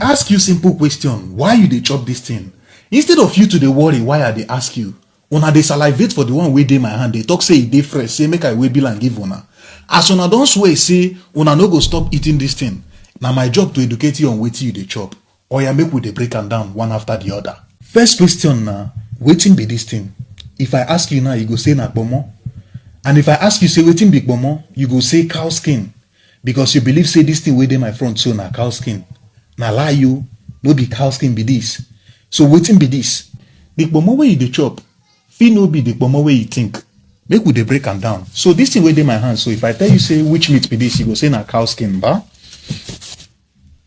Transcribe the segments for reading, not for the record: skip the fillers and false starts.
Ask you simple question, why you dey chop this thing? Instead of you to dey worry why I dey ask you, una dey salivate for the one wey dey my hand, dey talk say e dey fresh, say make I weigh bill and give una. As una don swear say una no go stop eating this thing, na my job to educate you on wetin you dey chop. Oya, make we dey break am down one after the other. First question na, wetin be this thing? If I ask you now, you go say na kpomo. And if I ask you say wetin be kpomo, you go say cow skin, because you believe say this thing wey dey my front so na cow skin. Na lie you, no be cow skin be this. So wetin be this? The kpomo wey you dey chop fit no be the kpomo wey you think. Make we dey break am down. So this thing wey dey my hand, so if I tell you say which meat be this, you go say na cow skin, ba?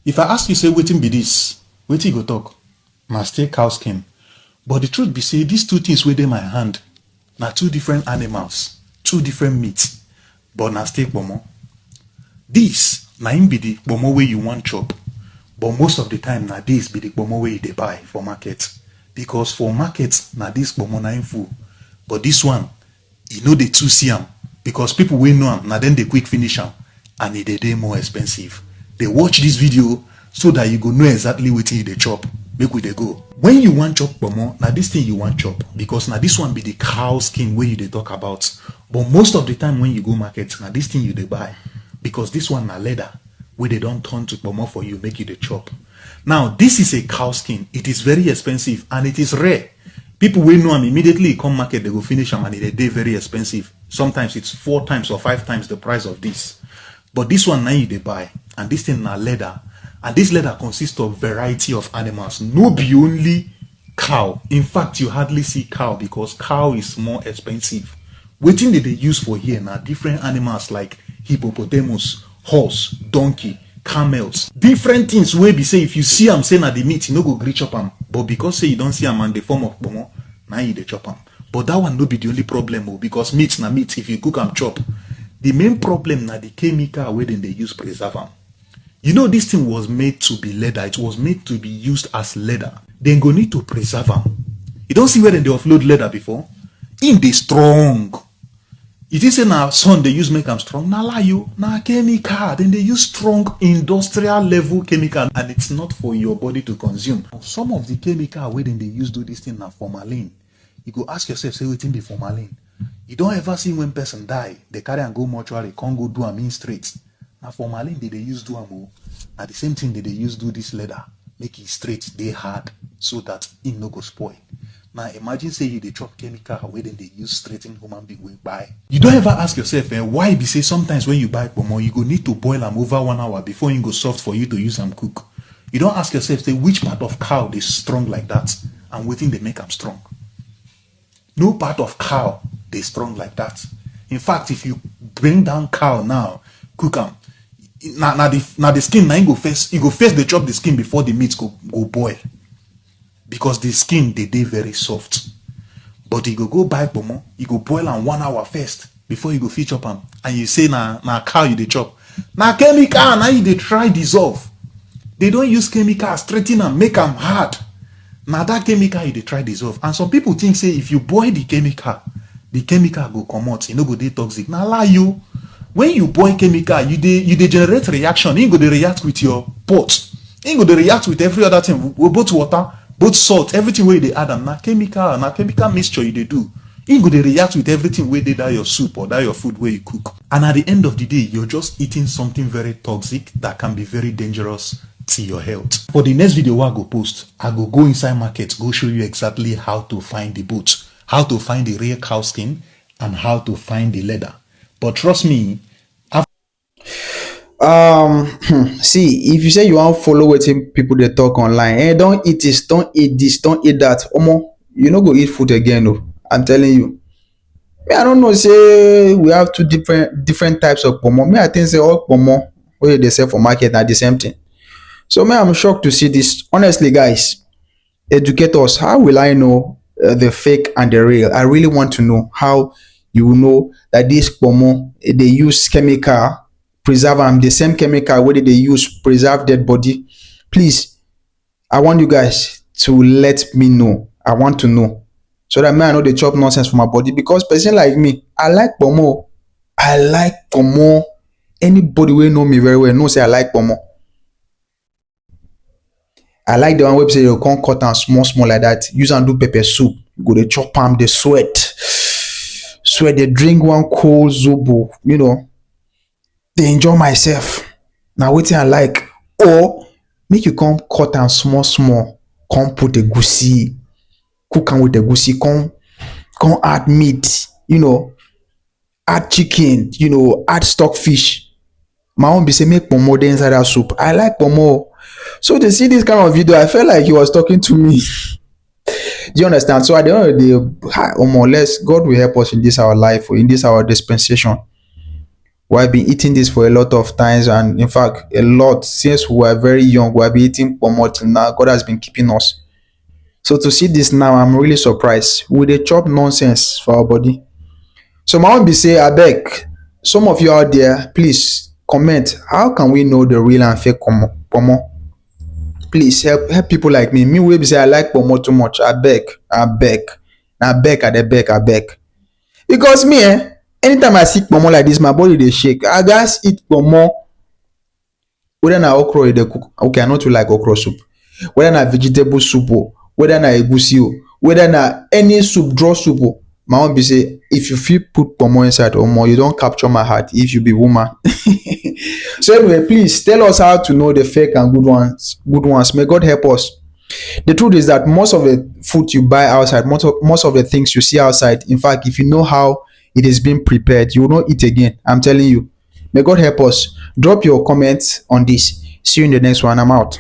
If I ask you say wetin be this, wetin you go talk? Na still cow skin. But the truth be say these two things wey dey my hand na two different animals, two different meats, but na still kpomo. This na im be the kpomo wey you wan chop. But most of the time, na this be the kpomo wey you dey buy for market. Because for market, na this kpomo na im full. But this one, you no dey too see am. Because people wey know am, na dem dey quick finish am. And e dey more expensive. Dey watch this video so that you go know exactly wetin you dey chop. Make we dey go. When you wan chop kpomo, na this thing you wan chop. Because na this one be the cow skin wey you dey talk about. But most of the time when you go market, na this thing you dey buy. Because this one na leather wey they don turn to kpomo for you, make you the chop. Now, this is a cow skin. It is very expensive and it is rare. People wey know am immediately come market, they go finish am and it dey very expensive. Sometimes it's 4 times or 5 times the price of this. But this one now you dey buy, and this thing na leather. And this leather consists of variety of animals. No be only cow. In fact, you hardly see cow because cow is more expensive. Wetin they use for here na different animals like hippopotamus, horse, donkey, camels, different things wey be say if you see am say na the meat, you no go gree chop am. But because say you don't see am and the form of kpomo, now you dey chop am. But that one no be the only problem, because meat na meat. If you cook am chop, the main problem na the chemical wey dem dey use preserve am. You know, this thing was made to be leather. It was made to be used as leather. Then go need to preserve am. You don't see where dem dey offload leather before? In dey strong. You think say na sun they use make am strong? Na lie you, na chemical. Then they use strong industrial level chemical, and it's not for your body to consume. Some of the chemical wey dem dey use do this thing na formalin. You go ask yourself, say wetin be formalin? You don't ever see when person die, they carry and go mortuary, can't go do am in straight. Na formalin they use do am o. Na the same thing they use do this leather, make it straight, they hard, so that it no go spoil. Now imagine say you dey chop chemical wey dem dey use straighten human being wey buy. You don't ever ask yourself why be say sometimes when you buy kpomo, you go need to boil am over 1 hour before it go soft for you to use am cook. You don't ask yourself say which part of cow dey strong like that and wetin dey make am strong. No part of cow dey strong like that. In fact, if you bring down cow now, cook am, na the skin na go first, you go first dey chop the skin before the meat go boil. Because the skin they very soft. But you go buy kpomo, you go boil am 1 hour first before you go fit chop am. And you say na cow you dey chop. Na chemical now you dey try dissolve. They don't use chemical straighten am, make am hard. Now that chemical you dey try dissolve. And some people think say if you boil the chemical go come out, you no go dey toxic. Now lie you. When you boil chemical, you dey generate reaction. You go dey react with your pot. You go dey react with every other thing, both water, both salt, everything where they add them, na chemical mixture you they do. You go they react with everything where they that your soup or that your food where you cook. And at the end of the day, you're just eating something very toxic that can be very dangerous to your health. For the next video I go post, I go inside market, go show you exactly how to find the boot, how to find the real cow skin, and how to find the leather. But trust me, see, if you say you want to follow wetin people they talk online, don't eat this, don't eat this, don't eat that, omo, you no go eat food again. No, I'm telling you. Me, I don't know, say we have two different types of kpomo. Me, I think say all kpomo where they sell for market are the same thing. So me, I'm shocked to see this. Honestly, guys, educate us. How will I know the fake and the real? I really want to know how you will know that this kpomo they use chemical preserve them, the same chemical where they use preserve dead body. Please, I want you guys to let me know. I want to know, so that I know they chop nonsense for my body. Because person like me, I like kpomo. I like kpomo. Anybody will know me very well know say I like kpomo. I like the one wey be say you come cut am small small like that, use am do pepper soup. You go dey chop am dey sweat dey drink one cold zobo, dey enjoy myself. Na wetin I like. Or make you come cut am small small, come put egusi, cook am with egusi, come add meat, add chicken, add stockfish. My own be say make kpomo dey inside that soup. I like kpomo. So to see this kind of video, I felt like he was talking to me. Do you understand? So at the end of the day, more or less, God will help us in this our life, or in this our dispensation. We have been eating this for a lot of times, and in fact, a lot since we were very young. We have been eating kpomo till now. God has been keeping us. So to see this now, I'm really surprised. We dey chop nonsense for our body. So my own be say, abeg, some of you out there, please comment. How can we know the real and fake kpomo? Please help people like me. Me wey be say I like kpomo too much. Abeg, abeg. Because me, anytime I see kpomo like this, my body dey shake. I gats eat kpomo. Whether na okra you dey cook, okay, I no too like okra soup. Whether na vegetable soup o, whether na egusi o, whether na any soup, draw soup o. My own be say, if you fit put kpomo inside, omo, you don capture my heart. If you be woman. So anyway, please tell us how to know the fake and good ones. Good ones. May God help us. The truth is that most of the food you buy outside, most of the things you see outside, in fact, if you know how it is being prepared, you will not eat again. I'm telling you. May God help us. Drop your comments on this. See you in the next one. I'm out.